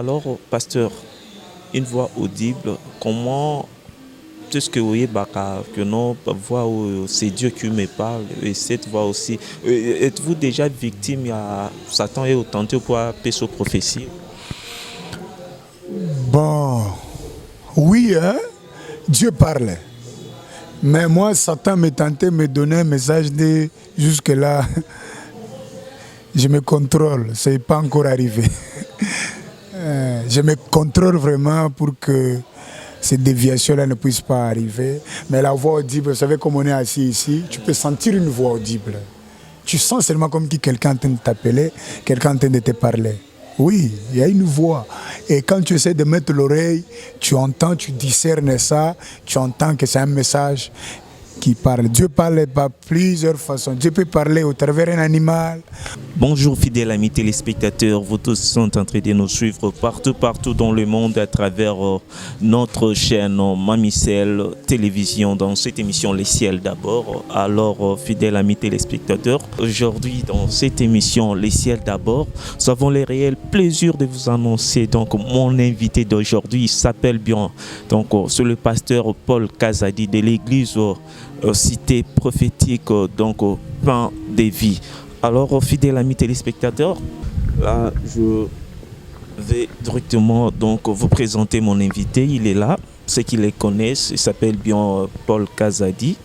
Alors, pasteur, une voix audible, comment est-ce que vous voyez que non, voix où c'est Dieu qui me parle et cette voix aussi. Êtes-vous déjà victime à Satan et tenté pour pécho prophétie? Bon, oui, hein? Dieu parle. Mais moi, Satan me tentait, me donnait un message de jusque-là, je me contrôle, ce n'est pas encore arrivé. Je me contrôle vraiment pour que ces déviations-là ne puissent pas arriver. Mais la voix audible, vous savez, comme on est assis ici, tu peux sentir une voix audible. Tu sens seulement comme si quelqu'un est en train de t'appeler, quelqu'un est en train de te parler. Oui, il y a une voix. Et quand tu essaies de mettre l'oreille, tu entends, tu discernes ça, tu entends que c'est un message qui parle. Dieu parle par plusieurs façons. Dieu peut parler au travers d'un animal. Bonjour fidèles amis téléspectateurs, vous tous sont en train de nous suivre partout dans le monde à travers notre chaîne Mamicel Télévision dans cette émission Les Ciels d'abord. Alors fidèles amis téléspectateurs, aujourd'hui dans cette émission Les Ciels d'abord, nous avons le réel plaisir de vous annoncer donc mon invité d'aujourd'hui. Il s'appelle bien, donc c'est le pasteur Paul Kazadi de l'église cité prophétique donc Pain des Vies. Alors, fidèles amis téléspectateurs, là, je vais directement donc vous présenter mon invité. Il est là, ceux qui les connaissent, il s'appelle bien Paul Kazadi.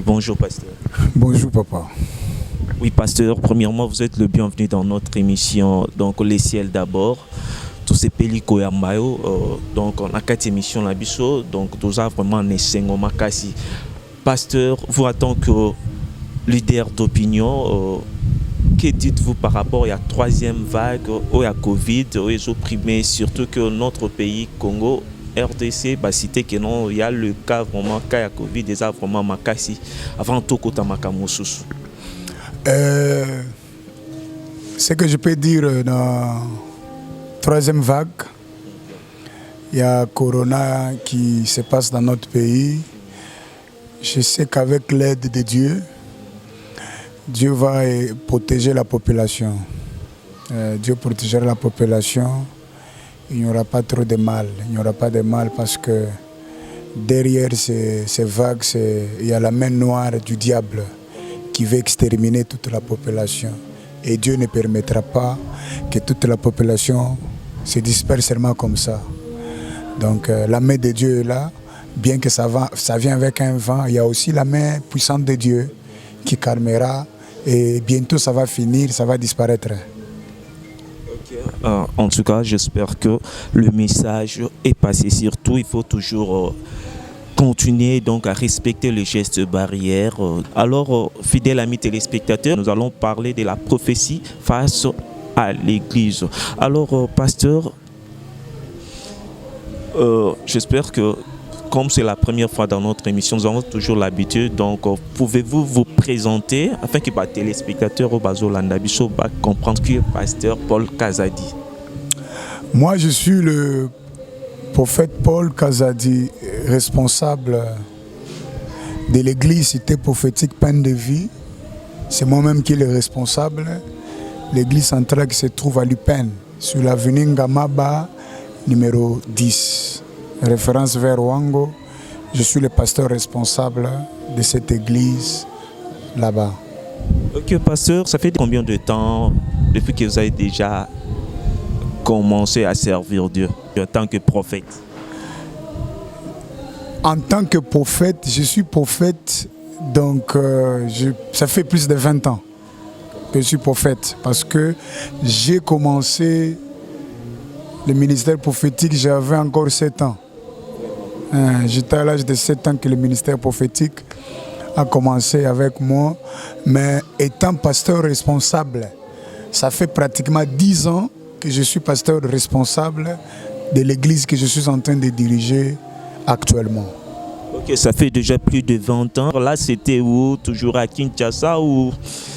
Bonjour, pasteur. Bonjour, papa. Oui, pasteur, premièrement, vous êtes le bienvenu dans notre émission, donc Les Ciels d'abord. Tous ces pélicos et mayo, donc on a 4 émissions là, donc tout ça vraiment en makasi. Pasteur, vous en tant que leader d'opinion, que dites-vous par rapport à la 3e vague, à la Covid, aux opprimés, surtout que notre pays, Congo, RDC, bah, cité que non, il y a le cas vraiment, cas de Covid, déjà vraiment makasi, avant tout côté makamosus. Ce que je peux dire dans la 3e vague, il y a Corona qui se passe dans notre pays. Je sais qu'avec l'aide de Dieu, Dieu va protéger la population. Dieu protégera la population. Il n'y aura pas trop de mal. Il n'y aura pas de mal parce que derrière ces vagues, il y a la main noire du diable qui veut exterminer toute la population. Et Dieu ne permettra pas que toute la population se disperse seulement comme ça. Donc la main de Dieu est là. Bien que ça vient avec un vent, il y a aussi la main puissante de Dieu qui calmera et bientôt ça va finir, ça va disparaître. Okay. En tout cas, j'espère que le message est passé. Surtout, il faut toujours continuer donc à respecter les gestes barrières. Alors, fidèles amis téléspectateurs, nous allons parler de la prophétie face à l'Église. Alors, pasteur, j'espère que comme c'est la première fois dans notre émission, nous avons toujours l'habitude. Donc, pouvez-vous vous présenter afin que les téléspectateurs au Bazo Landabiso comprennent qui est pasteur Paul Kazadi? Moi, je suis le prophète Paul Kazadi, responsable de l'église cité prophétique Pain de Vie. C'est moi-même qui est le responsable. L'église centrale qui se trouve à Lupin, sur l'avenue Ngamaba, numéro 10. Référence vers Wango, je suis le pasteur responsable de cette église là-bas. Ok, pasteur, ça fait combien de temps depuis que vous avez déjà commencé à servir Dieu en tant que prophète? En tant que prophète, je suis prophète, donc ça fait plus de 20 ans que je suis prophète parce que j'ai commencé le ministère prophétique, j'avais encore 7 ans. J'étais à l'âge de 7 ans que le ministère prophétique a commencé avec moi, mais étant pasteur responsable, ça fait pratiquement 10 ans que je suis pasteur responsable de l'église que je suis en train de diriger actuellement. Ok, ça fait déjà plus de 20 ans. Là, c'était où? Toujours à Kinshasa ou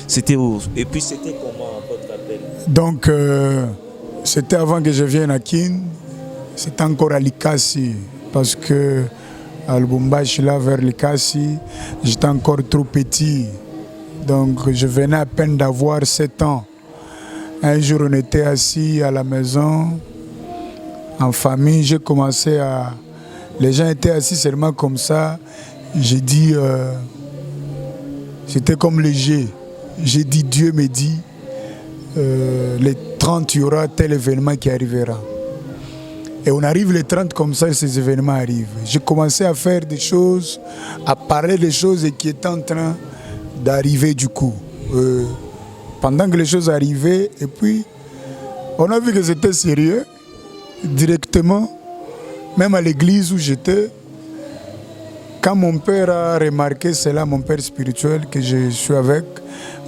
c'était où? Et puis, c'était comment votre appel? Donc, c'était avant que je vienne à Kin, c'était encore à Likasi. Parce que à Lubumbashi, là, vers Likasi, j'étais encore trop petit. Donc, je venais à peine d'avoir 7 ans. Un jour, on était assis à la maison. en famille, j'ai commencé à... Les gens étaient assis seulement comme ça. J'ai dit... C'était comme léger. J'ai dit, Dieu me dit, les 30, il y aura tel événement qui arrivera. Et on arrive les 30 comme ça et ces événements arrivent. J'ai commencé à faire des choses, à parler des choses qui étaient en train d'arriver du coup. Pendant que les choses arrivaient, et puis on a vu que c'était sérieux, directement, même à l'église où j'étais. Quand mon père a remarqué cela, mon père spirituel que je suis avec,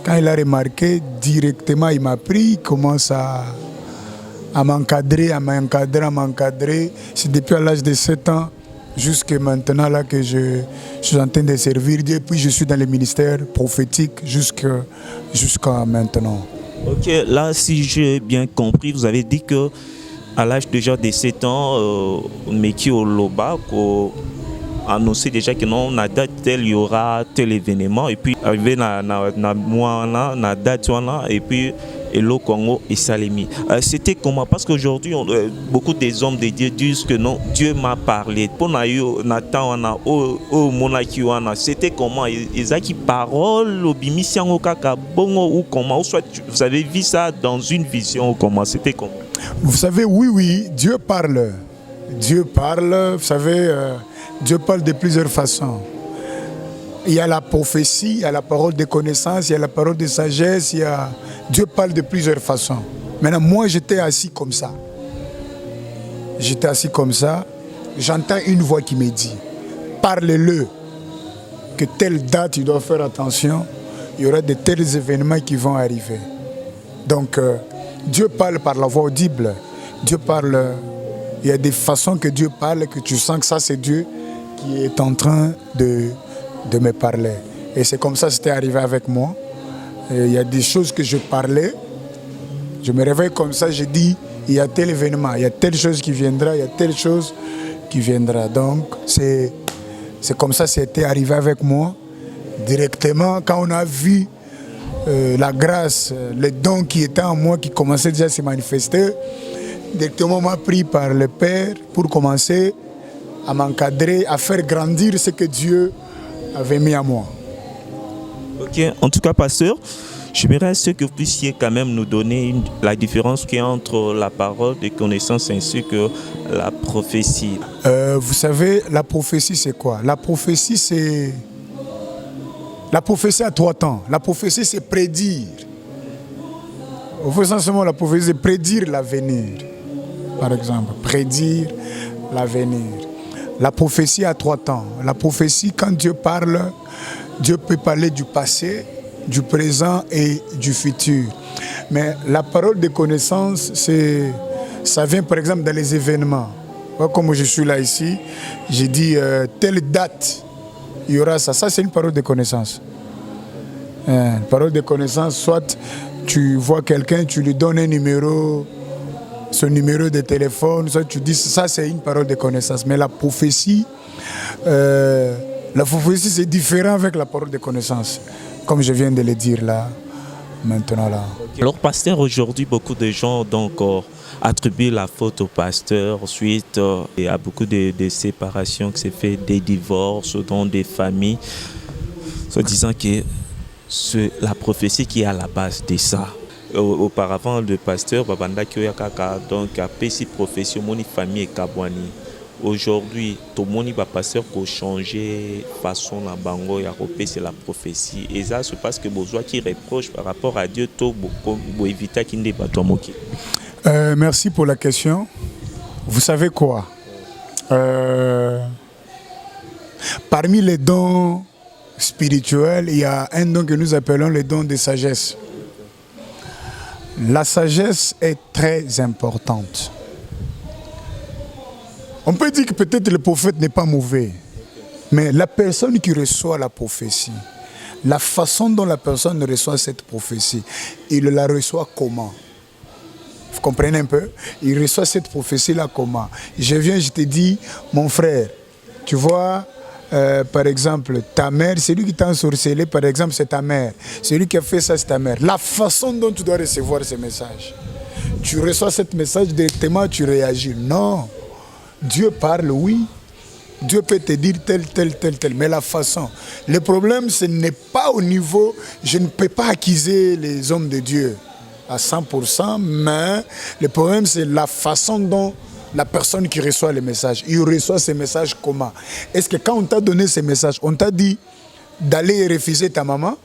quand il a remarqué, directement il m'a pris, il commence à m'encadrer, à m'encadrer. C'est depuis à l'âge de 7 ans jusqu'à maintenant là que je suis en train de servir Dieu. Et puis je suis dans le ministère prophétique jusqu'à maintenant. Ok, là si j'ai bien compris, vous avez dit que à l'âge déjà de 7 ans, Meki Oloba, annoncé déjà que non, na date tel il y aura tel événement et puis arrivé na date et puis Hello Congo et Salemi. C'était comment? Parce qu'aujourd'hui, beaucoup des hommes de Dieu disent que non, Dieu m'a parlé. C'était comment? Ils ont qui parole au bimisian au kakabongo ou comment? Ou soit vous avez vu ça dans une vision ou comment? C'était comment? Vous savez, oui, Dieu parle. Dieu parle, vous savez, Dieu parle de plusieurs façons. Il y a la prophétie, il y a la parole de connaissance, il y a la parole de sagesse, Dieu parle de plusieurs façons. Maintenant, moi, j'étais assis comme ça. J'entends une voix qui me dit, parle-le, que telle date, tu dois faire attention, il y aura de tels événements qui vont arriver. Donc, Dieu parle par la voix audible. Dieu parle, il y a des façons que Dieu parle, que tu sens que ça, c'est Dieu qui est en train de me parler. Et c'est comme ça que c'était arrivé avec moi. Et il y a des choses que je parlais. Je me réveille comme ça, je dis, il y a tel événement, il y a telle chose qui viendra, il y a telle chose qui viendra. Donc, c'est comme ça que c'était arrivé avec moi. Directement, quand on a vu la grâce, les dons qui étaient en moi, qui commençaient déjà à se manifester, directement, on m'a pris par le Père pour commencer à m'encadrer, à faire grandir ce que Dieu avait mis à moi. Ok, en tout cas, pasteur, j'aimerais que vous puissiez quand même nous donner la différence qu'il y a entre la parole de connaissance ainsi que la prophétie. Vous savez, la prophétie, c'est quoi? La prophétie a 3 temps. La prophétie, c'est prédire. Au fait, seulement la prophétie, c'est prédire l'avenir. Par exemple, prédire l'avenir. La prophétie a 3 temps. La prophétie, quand Dieu parle, Dieu peut parler du passé, du présent et du futur. Mais la parole de connaissance, ça vient par exemple dans les événements. Comme je suis là ici, j'ai dit telle date, il y aura ça. Ça, c'est une parole de connaissance. Une parole de connaissance, soit tu vois quelqu'un, tu lui donnes un numéro, son numéro de téléphone, soit tu dis ça, c'est une parole de connaissance. Mais la prophétie c'est différent avec la parole de connaissance, comme je viens de le dire là, maintenant là. Alors, pasteur, aujourd'hui, beaucoup de gens donc attribuent la faute au pasteur. Ensuite, il y a beaucoup de séparations qui s'est fait, des divorces dans des familles, en disant que c'est la prophétie qui est à la base de ça. Auparavant, le pasteur Babanda Kyoyakaka donc a payé prophétie au moni famille et Kabwani. Aujourd'hui, tout le monde va passer pour changer façon la bango et à c'est la prophétie. Et ça, c'est parce que besoin qui reproche par rapport à Dieu, tout pour éviter qu'il ne soit moqué. Merci pour la question. Vous savez quoi? Parmi les dons spirituels, il y a un don que nous appelons le don de sagesse. La sagesse est très importante. On peut dire que peut-être le prophète n'est pas mauvais, mais la personne qui reçoit la prophétie, la façon dont la personne reçoit cette prophétie, il la reçoit comment? Vous comprenez un peu? Il reçoit cette prophétie-là comment? Je viens, je te dis, mon frère, tu vois, par exemple, ta mère, celui qui t'a ensorcelé, par exemple, c'est ta mère. Celui qui a fait ça, c'est ta mère. La façon dont tu dois recevoir ces messages. Tu reçois ce message directement, tu réagis. Non. Dieu parle, oui. Dieu peut te dire tel. Mais la façon. Le problème, ce n'est pas au niveau... Je ne peux pas accuser les hommes de Dieu à 100%, mais le problème, c'est la façon dont la personne qui reçoit les messages, il reçoit ces messages comment? Est-ce que quand on t'a donné ces messages, on t'a dit d'aller refuser ta maman?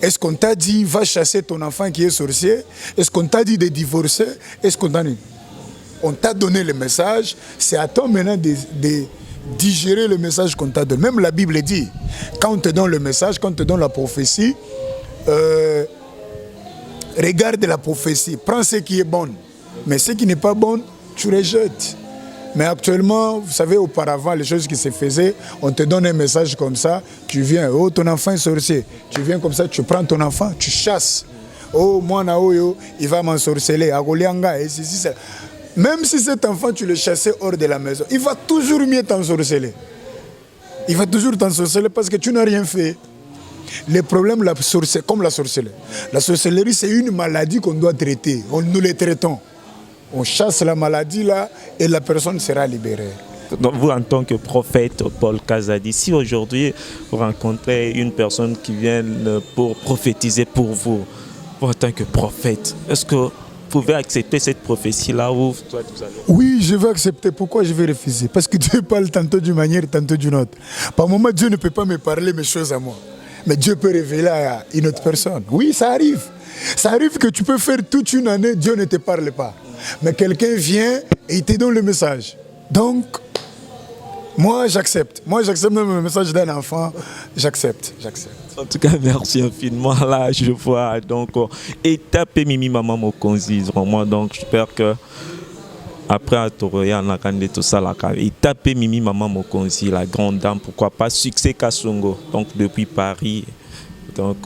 Est-ce qu'on t'a dit va chasser ton enfant qui est sorcier? Est-ce qu'on t'a dit de divorcer? Est-ce qu'on t'a dit... On t'a donné le message, c'est à toi maintenant de digérer le message qu'on t'a donné. Même la Bible dit, quand on te donne le message, quand on te donne la prophétie, regarde la prophétie, prends ce qui est bon, mais ce qui n'est pas bon, tu rejettes. Mais actuellement, vous savez, auparavant, les choses qui se faisaient, on te donne un message comme ça, tu viens, oh, ton enfant est sorcier, tu viens comme ça, tu prends ton enfant, tu chasses. Oh, moi, il va m'ensorceler, et ceci, ça. Même si cet enfant, tu le chassais hors de la maison, il va toujours mieux t'ensorceler. Il va toujours t'ensorceler parce que tu n'as rien fait. Le problème, comme la sorcellerie. La sorcellerie, c'est une maladie qu'on doit traiter. Nous les traitons. On chasse la maladie là et la personne sera libérée. Donc vous, en tant que prophète Paul Kazadi, si aujourd'hui vous rencontrez une personne qui vient pour prophétiser pour vous, en tant que prophète, est-ce que vous pouvez accepter cette prophétie-là ou toi, Oui, je vais accepter. Pourquoi je vais refuser? Parce que Dieu parle tantôt d'une manière, tantôt d'une autre. Par moment, Dieu ne peut pas me parler mes choses à moi. Mais Dieu peut révéler à une autre personne. Oui, ça arrive. Ça arrive que tu peux faire toute une année, Dieu ne te parle pas. Mais quelqu'un vient et il te donne le message. Donc, moi, j'accepte. Moi, j'accepte même le message d'un enfant. J'accepte. En tout cas, merci infiniment. Là, je vois donc étape Mimi Maman Mokonzi. Vraiment, donc, j'espère que après Atoroya, on a quand tout ça là. Étape Mimi Maman Mokonzi, la grande dame, pourquoi pas succès Kasongo. Donc, depuis Paris, donc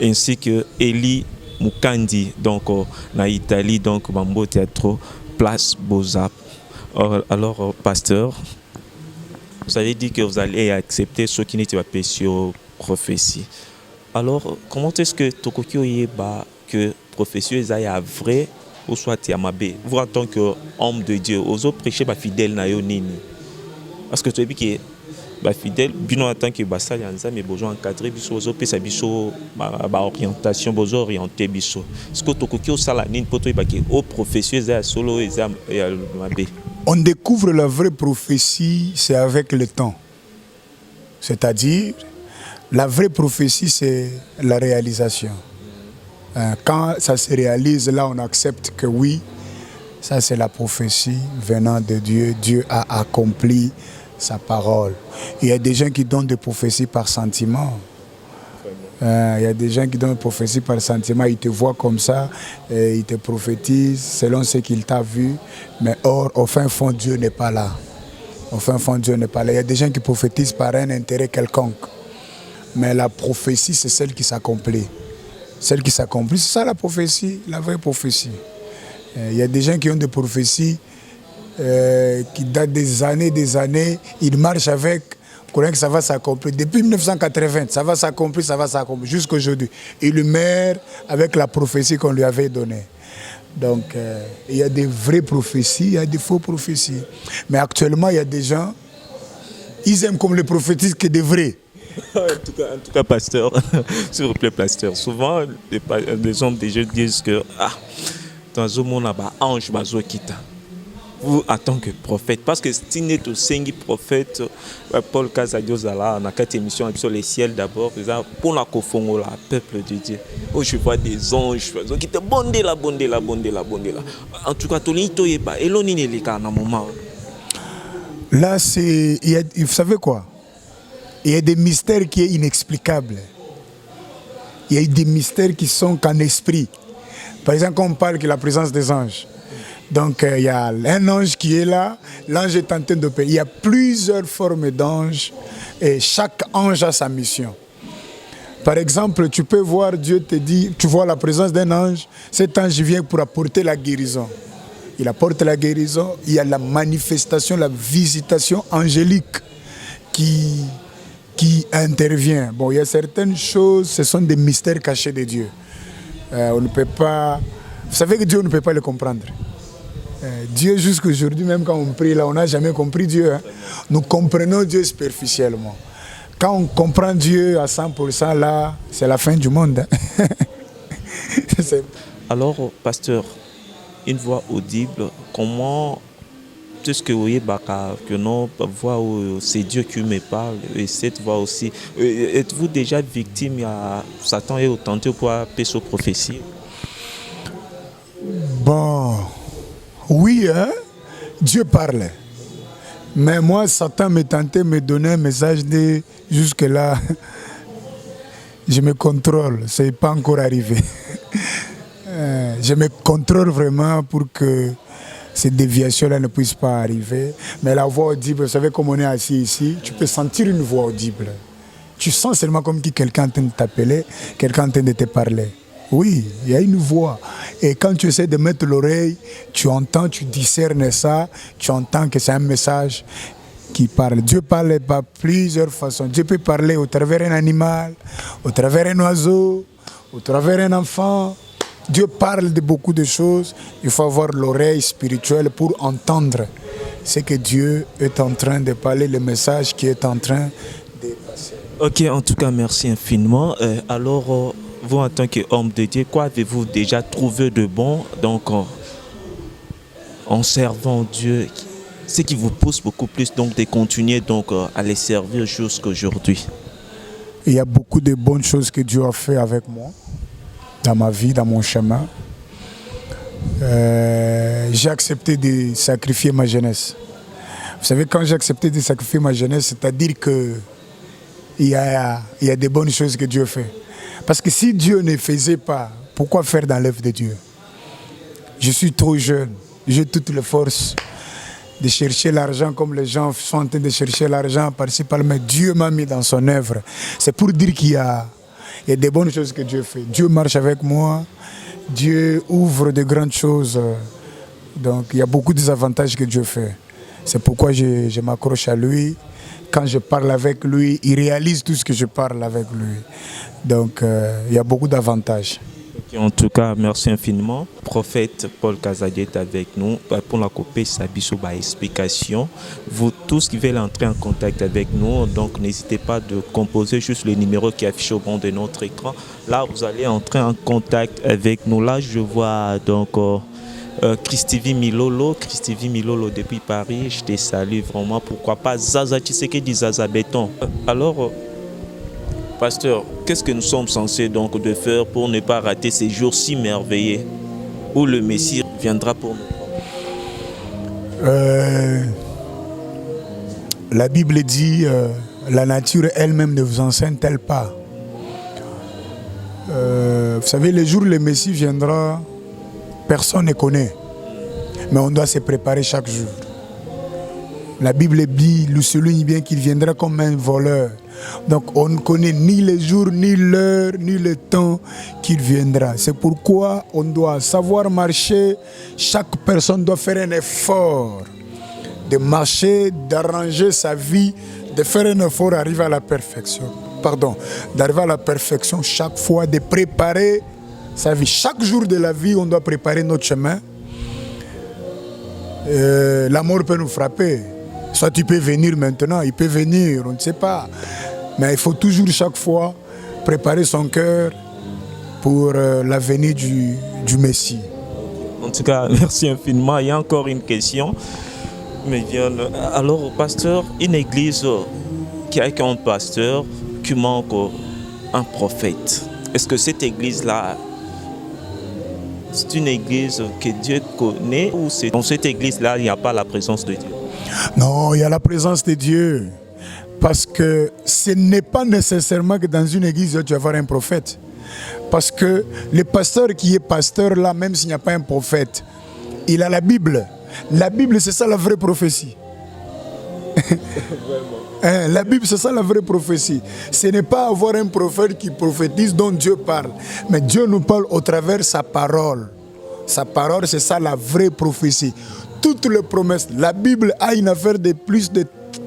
ainsi que Eli Mukandi, donc en Italie, donc Mambo Teatro, Place Beaux-Arts. Alors, pasteur, vous avez dit que vous allez accepter ceux qui n'étaient pas sur prophétie. Alors, comment est-ce que Tokokyo Yeba que prophétie est vrai ou soit Yamabe? Vous, en tant qu'homme de Dieu, vous avez prêché fidèle na yo nini? Parce que tu as dit que fidèle, bien en tant que bassa yanza, mais besoin encadrer biso, vous avez sa biso orientation, vous orienter biso. Est-ce que Tokokyo sala nini pour toi que au prophétie est solo et Yamabe? On découvre la vraie prophétie, c'est avec le temps. C'est-à-dire, la vraie prophétie, c'est la réalisation. Quand ça se réalise, là, on accepte que oui, ça c'est la prophétie venant de Dieu. Dieu a accompli sa parole. Il y a des gens qui donnent des prophéties par sentiment. Il y a des gens qui donnent des prophéties par sentiment. Ils te voient comme ça, et ils te prophétisent selon ce qu'ils t'ont vu. Mais or, au fin fond, Dieu n'est pas là. Au fin fond, Dieu n'est pas là. Il y a des gens qui prophétisent par un intérêt quelconque. Mais la prophétie, c'est celle qui s'accomplit. Celle qui s'accomplit, c'est ça la prophétie, la vraie prophétie. Il y a des gens qui ont des prophéties qui datent des années, ils marchent avec, croyant que ça va s'accomplir. Depuis 1980, ça va s'accomplir, jusqu'à aujourd'hui. Il meurt avec la prophétie qu'on lui avait donnée. Donc, il y a des vraies prophéties, il y a des fausses prophéties. Mais actuellement, il y a des gens, ils aiment comme les prophéties que des vrais. En tout cas, pasteur, s'il vous plaît, pasteur, souvent, les hommes déjà disent que dans un monde, il y a un ange qui vous, en tant que prophète, parce que si vous êtes aussi prophète, Paul Kazadi Ozala, on a 4 émissions sur les ciels d'abord, pour la Kofongo, le peuple de Dieu. Oh, je vois des anges qui te bondent là. En tout cas, tout le monde est pas. Et l'on est les cas dans moment. Là, vous savez quoi? Il y a des mystères qui sont inexplicables. Il y a des mystères qui sont qu'en esprit. Par exemple, quand on parle de la présence des anges. Donc, il y a un ange qui est là, l'ange est en train de payer. Il y a plusieurs formes d'anges et chaque ange a sa mission. Par exemple, tu peux voir, Dieu te dit, tu vois la présence d'un ange, cet ange vient pour apporter la guérison. Il apporte la guérison, il y a la manifestation, la visitation angélique qui intervient. Bon, il y a certaines choses, ce sont des mystères cachés de Dieu. On ne peut pas Vous savez que Dieu ne peut pas le comprendre. Dieu, jusqu'aujourd'hui, même quand on prie là, on n'a jamais compris Dieu. Hein. Nous comprenons Dieu superficiellement. Quand on comprend Dieu à 100%, là, c'est la fin du monde. Hein. Alors, pasteur, une voix audible, comment tout ce que vous voyez, que non, voix c'est Dieu qui me parle, et cette voix aussi, êtes-vous déjà victime à Satan et au tenté pour pécho prophétie? Bon, oui, hein? Dieu parle. Mais moi, Satan me tentait, me donnait un message de jusque-là, je me contrôle, ce n'est pas encore arrivé. Je me contrôle vraiment pour que ces déviations-là ne puissent pas arriver. Mais la voix audible, vous savez, comme on est assis ici, tu peux sentir une voix audible. Tu sens seulement comme si quelqu'un est en train de t'appeler, quelqu'un est en train de te parler. Oui, il y a une voix. Et quand tu essaies de mettre l'oreille, tu entends, tu discernes ça, tu entends que c'est un message qui parle. Dieu parle par plusieurs façons. Dieu peut parler au travers d'un animal, au travers d'un oiseau, au travers d'un enfant. Dieu parle de beaucoup de choses. Il faut avoir l'oreille spirituelle pour entendre ce que Dieu est en train de parler, le message qui est en train de passer. Ok, en tout cas, merci infiniment. Alors, vous, en tant qu'homme de Dieu, quoi avez-vous déjà trouvé de bon donc, en servant Dieu, ce qui vous pousse beaucoup plus donc, de continuer donc, à les servir jusqu'à aujourd'hui? Il y a beaucoup de bonnes choses que Dieu a fait avec moi, dans ma vie, dans mon chemin. J'ai accepté de sacrifier ma jeunesse. Vous savez, quand j'ai accepté de sacrifier ma jeunesse, c'est-à-dire qu'il y a des bonnes choses que Dieu fait. Parce que si Dieu ne faisait pas, pourquoi faire dans l'œuvre de Dieu? Je suis trop jeune, j'ai toutes les forces de chercher l'argent comme les gens sont en train de chercher l'argent par-ci par-là, mais Dieu m'a mis dans son œuvre. C'est pour dire qu'il y a des bonnes choses que Dieu fait. Dieu marche avec moi, Dieu ouvre de grandes choses. Donc il y a beaucoup d'avantages que Dieu fait. C'est pourquoi je m'accroche à lui. Quand je parle avec lui, il réalise tout ce que je parle avec lui. Donc, il y a beaucoup d'avantages. En tout cas, merci infiniment. Prophète Paul Kazadi est avec nous pour la couper sa explication. Vous tous qui veulent entrer en contact avec nous, donc n'hésitez pas de composer juste le numéro qui est affiché au bord de notre écran. Là, vous allez entrer en contact avec nous. Là, je vois donc Christivi Milolo depuis Paris. Je te salue vraiment. Pourquoi pas Zaza Tshisekedi Zaza Béton. Alors, pasteur, qu'est-ce que nous sommes censés donc de faire pour ne pas rater ces jours si merveilleux où le Messie viendra pour nous? La Bible dit la nature elle-même ne vous enseigne-t-elle pas? Vous savez, le jour où le Messie viendra, personne ne connaît. Mais on doit se préparer chaque jour. La Bible dit, le souligne bien qu'il viendra comme un voleur. Donc on ne connaît ni le jour, ni l'heure, ni le temps qu'il viendra. C'est pourquoi on doit savoir marcher. Chaque personne doit faire un effort de marcher, d'arranger sa vie, de faire un effort d'arriver à la perfection. D'arriver à la perfection chaque fois, de préparer sa vie. Chaque jour de la vie, on doit préparer notre chemin. La mort peut nous frapper. Soit il peut venir maintenant, il peut venir, on ne sait pas. Mais il faut toujours, chaque fois, préparer son cœur pour la venue du Messie. En tout cas, merci infiniment. Il y a encore une question. Alors, pasteur, une église qui a un pasteur qui manque un prophète. Est-ce que cette église-là, c'est une église que Dieu connaît ou c'est dans cette église-là, il n'y a pas la présence de Dieu? Non, il y a la présence de Dieu. Parce que ce n'est pas nécessairement que dans une église, tu vas avoir un prophète. Parce que le pasteur qui est pasteur là, même s'il n'y a pas un prophète, il a la Bible. La Bible, c'est ça la vraie prophétie. La Bible, c'est ça la vraie prophétie. Ce n'est pas avoir un prophète qui prophétise dont Dieu parle. Mais Dieu nous parle au travers de sa parole. Sa parole, c'est ça la vraie prophétie. Toutes les promesses. La Bible a une affaire de plus de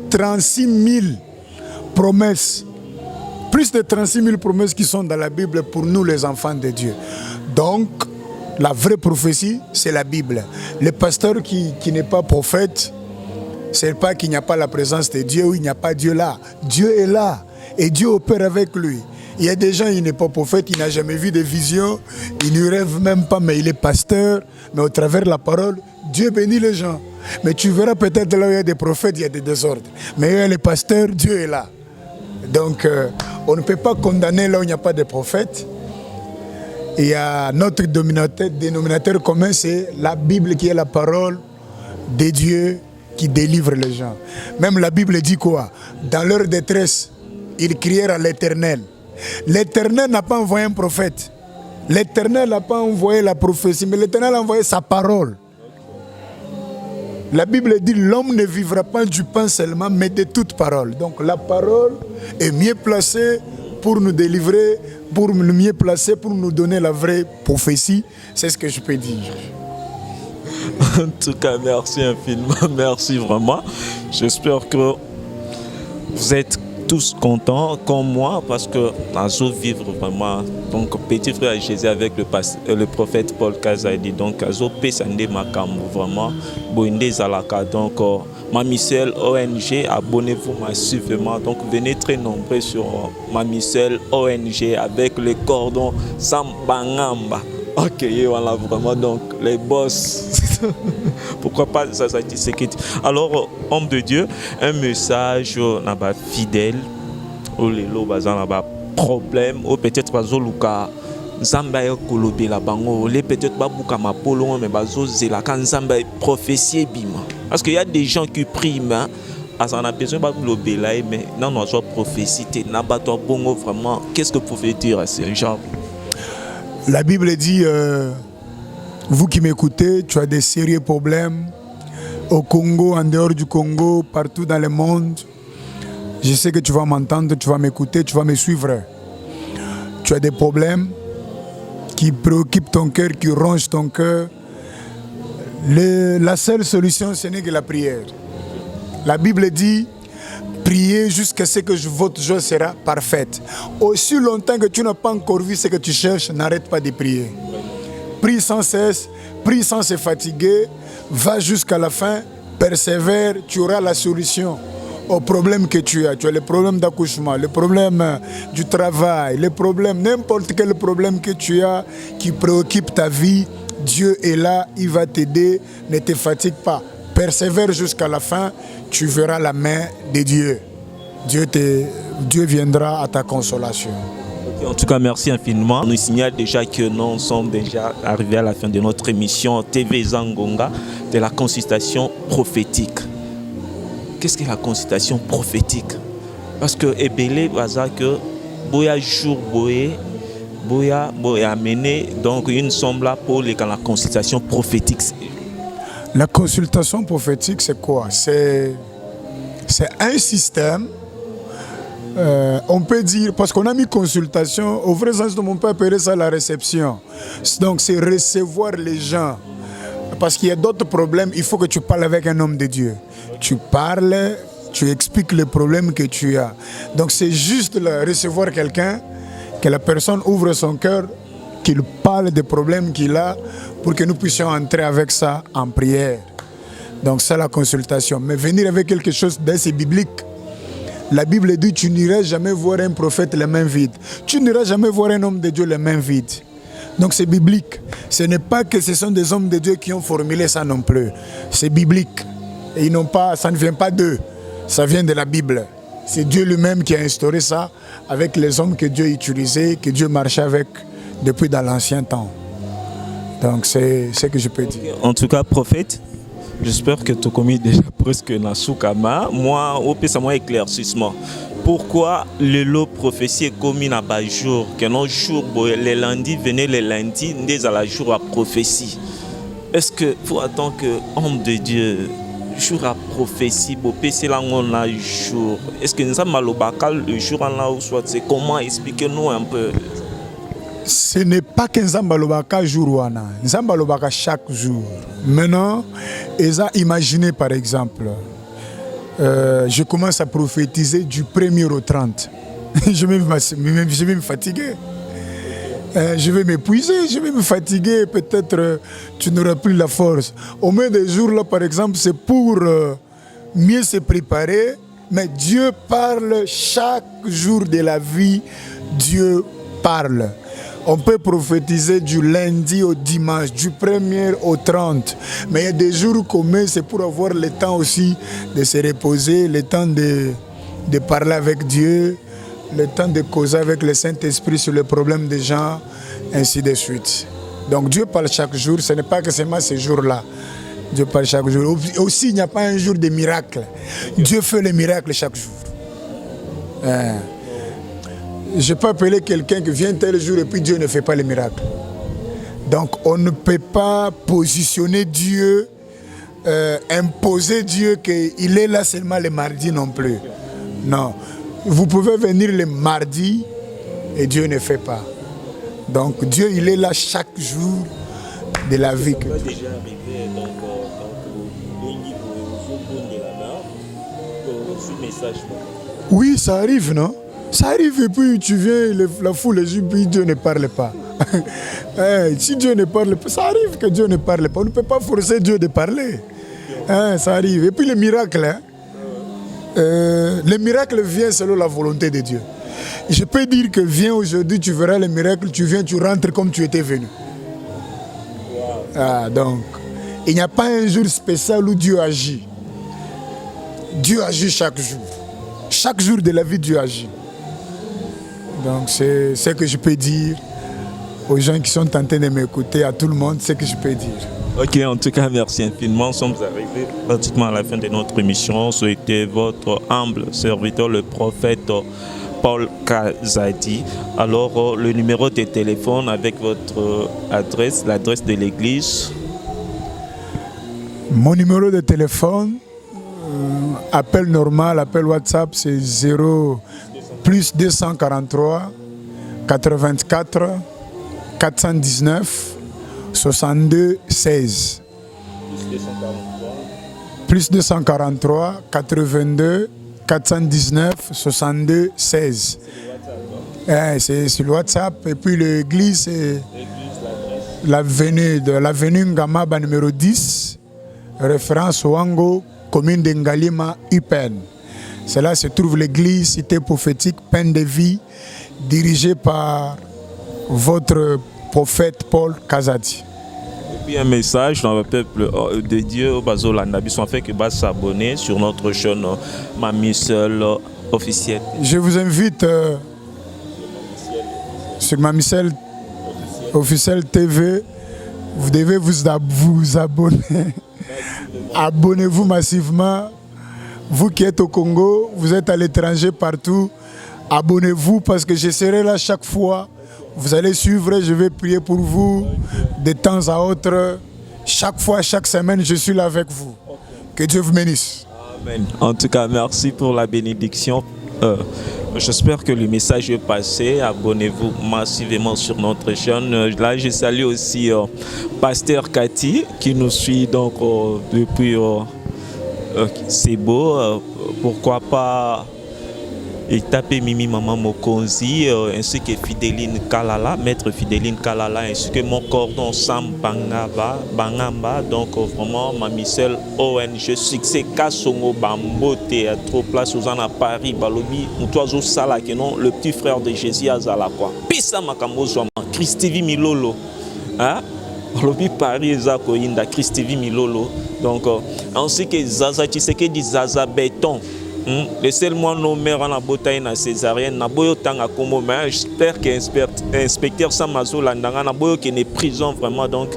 36 000 promesses. Plus de 36 000 promesses qui sont dans la Bible pour nous les enfants de Dieu. Donc, La vraie prophétie, c'est la Bible. Le pasteur qui n'est pas prophète, c'est pas qu'il n'y a pas la présence de Dieu ou il n'y a pas Dieu là. Dieu est là et Dieu opère avec lui. Il y a des gens, il n'est pas prophète, il n'a jamais vu de vision, il ne rêve même pas, mais il est pasteur. Mais au travers de la parole, Dieu bénit les gens. Mais tu verras peut-être là où il y a des prophètes, il y a des désordres. Mais où il y a les pasteurs, Dieu est là. Donc, on ne peut pas condamner là où il n'y a pas de prophète. Il y a notre dénominateur commun, c'est la Bible qui est la parole de Dieu qui délivre les gens. Même la Bible dit quoi? Dans leur détresse, ils crièrent à l'Éternel. L'Éternel n'a pas envoyé un prophète. L'Éternel n'a pas envoyé la prophétie, mais l'Éternel a envoyé sa parole. La Bible dit l'homme ne vivra pas du pain seulement, mais de toute parole. Donc la parole est mieux placée pour nous délivrer, pour nous mieux placée pour nous donner la vraie prophétie. C'est ce que je peux dire. En tout cas, merci infiniment, merci vraiment. J'espère que vous êtes tous contents comme moi parce que nous vivre vraiment. Donc, petit frère Jésus avec le prophète Paul Kazadi. Donc, nous pesande makambo vraiment. Boinde zalaka. Donc, Mamicel ONG, abonnez-vous massivement. Donc, venez très nombreux sur Mamicel ONG avec les cordons Sambangamba. Ok, voilà vraiment donc les boss. Pourquoi pas ça alors, homme de Dieu, un message n'a fidèle au lelo bazan n'a problème ou peut-être bazo luka nzamba ya kolobe la bango les peut-être ba buka mapolo mais bazo zela kan nzamba prophétie bima parce qu'il y a des gens qui priment on a besoin de kolobe là mais non on soit prophétie na ba to bongo vraiment qu'est-ce que vous pouvez dire à ce genre? La Bible dit, vous qui m'écoutez, tu as des sérieux problèmes au Congo, en dehors du Congo, partout dans le monde. Je sais que tu vas m'entendre, tu vas m'écouter, tu vas me suivre. Tu as des problèmes qui préoccupent ton cœur, qui rongent ton cœur. La seule solution, ce n'est que la prière. La Bible dit, priez jusqu'à ce que votre joie sera parfaite. Aussi longtemps que tu n'as pas encore vu ce que tu cherches, n'arrête pas de prier. Prie sans cesse, prie sans se fatiguer, va jusqu'à la fin, persévère, tu auras la solution au problème que tu as. Tu as le problème d'accouchement, le problème du travail, le problème, n'importe quel problème que tu as qui préoccupe ta vie, Dieu est là, il va t'aider, ne te fatigue pas. Persévère jusqu'à la fin, tu verras la main de Dieu. Dieu viendra à ta consolation. En tout cas, merci infiniment. On nous signale déjà que nous sommes déjà arrivés à la fin de notre émission TV Zangonga de la consultation prophétique. Qu'est-ce que la consultation prophétique? Parce que Ebele baza que boya jour boya amené donc une somme là pour la consultation prophétique. La consultation prophétique, c'est quoi? C'est un système, on peut dire, parce qu'on a mis consultation, au vrai sens, on peut appeler ça la réception. Donc c'est recevoir les gens. Parce qu'il y a d'autres problèmes, il faut que tu parles avec un homme de Dieu. Tu parles, tu expliques le problème que tu as. Donc c'est juste recevoir quelqu'un, que la personne ouvre son cœur, qu'il parle des problèmes qu'il a pour que nous puissions entrer avec ça en prière. Donc c'est la consultation. Mais venir avec quelque chose d'assez biblique. La Bible dit tu n'iras jamais voir un prophète les mains vides. Tu n'iras jamais voir un homme de Dieu les mains vides. Donc c'est biblique. Ce n'est pas que ce sont des hommes de Dieu qui ont formulé ça non plus. C'est biblique. Et ça ne vient pas d'eux. Ça vient de la Bible. C'est Dieu lui-même qui a instauré ça avec les hommes que Dieu utilisait, que Dieu marchait avec depuis dans l'ancien temps. Donc c'est ce que je peux dire. En tout cas, prophète, j'espère que tu as commis déjà presque dans Soukama. Moi, au plus, ça m'a éclaircissement. Pourquoi le lot prophétie est commis dans bas jour? Que nos jours, les lundis, venez les lundis, dès à la jour à prophétie. Est-ce que pour attendre que homme de Dieu jour à prophétie, c'est là où on a jour? Est-ce que nous avons mal au bacal le jour en là où soit? C'est comment? Expliquez-nous un peu. Ce n'est pas qu'un Zambalobaka jour, Zambalobaka chaque jour. Maintenant, imaginez par exemple, je commence à prophétiser du 1er au 30. Je vais me fatiguer. Je vais m'épuiser, je vais me fatiguer, peut-être tu n'auras plus la force. Au moins des jours là, par exemple, c'est pour mieux se préparer, mais Dieu parle chaque jour de la vie, Dieu parle. On peut prophétiser du lundi au dimanche, du 1er au 30, mais il y a des jours communs, c'est pour avoir le temps aussi de se reposer, le temps de parler avec Dieu, le temps de causer avec le Saint-Esprit sur les problèmes des gens, ainsi de suite. Donc Dieu parle chaque jour, ce n'est pas que seulement ces jours-là. Dieu parle chaque jour. Aussi, il n'y a pas un jour de miracle. Dieu fait les miracles chaque jour. Je peux appeler quelqu'un qui vient tel jour et puis Dieu ne fait pas les miracles. Donc on ne peut pas positionner Dieu, imposer Dieu qu'il est là seulement le mardi non plus. Non. Vous pouvez venir le mardi et Dieu ne fait pas. Donc Dieu, il est là chaque jour de la vie. Oui, ça arrive, non? Ça arrive et puis tu viens, la foule est et puis Dieu ne parle pas. Si Dieu ne parle pas, ça arrive que Dieu ne parle pas. On ne peut pas forcer Dieu de parler. Ça arrive. Et puis le miracle, le miracle vient selon la volonté de Dieu. Je peux dire que viens aujourd'hui, tu verras le miracle, tu viens, tu rentres comme tu étais venu. Donc, il n'y a pas un jour spécial où Dieu agit. Dieu agit chaque jour. Chaque jour de la vie, Dieu agit. Donc, c'est ce que je peux dire aux gens qui sont tentés de m'écouter, à tout le monde, c'est ce que je peux dire. Ok, en tout cas, merci infiniment. Nous sommes arrivés pratiquement à la fin de notre émission. C'était votre humble serviteur, le prophète Paul Kazadi. Alors, le numéro de téléphone avec votre adresse, l'adresse de l'église. Mon numéro de téléphone, appel normal, appel WhatsApp, c'est 243 84 419 62 16. Plus 243 82 419 62 16. C'est sur le WhatsApp. Et puis l'église, c'est l'avenue Ngamaba numéro 10, référence Wango, commune de Ngalima, Upen. C'est là se trouve l'église cité prophétique Peine de vie, dirigée par votre prophète Paul Kazadi. Et puis un message dans le peuple de Dieu, en fait que s'abonner sur notre chaîne Mamicel officielle. Je vous invite sur Mamicel officielle TV. Vous devez vous abonner. Abonnez-vous massivement. Vous qui êtes au Congo, vous êtes à l'étranger partout, abonnez-vous parce que je serai là chaque fois. Vous allez suivre, je vais prier pour vous de temps à autre. Chaque fois, chaque semaine, je suis là avec vous. Que Dieu vous bénisse. Amen. En tout cas, merci pour la bénédiction. J'espère que le message est passé. Abonnez-vous massivement sur notre chaîne. Là, je salue aussi Pasteur Cathy qui nous suit donc depuis c'est beau. Pourquoi pas et taper Mimi Maman Mokonzi ainsi que Fideline Kalala, maître Fideline Kalala, ainsi que mon cordon Sam Bangamba. Donc vraiment Mamicel ONG succès Kasongo Bambote trop place aux à Paris Balobi Moutoizo Sala que non le petit frère de Jésus Azala quoi. Pisa Makambo Zoma Christivi Milolo. Hein? Balobi Paris Ezako Inda Christivi Milolo. Donc ainsi que Zaza Tshisekedi Zaza Béton. Le seul mois nommé en la bataille na césarienne na boyo tanga kombo mais j'espère que inspecteur Samazo landanga na boyo qui est prison vraiment donc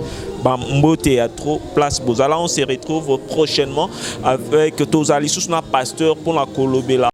Mbote a trop place bozala on se retrouve prochainement avec Tozali Sousna pasteur pour la Kolobela.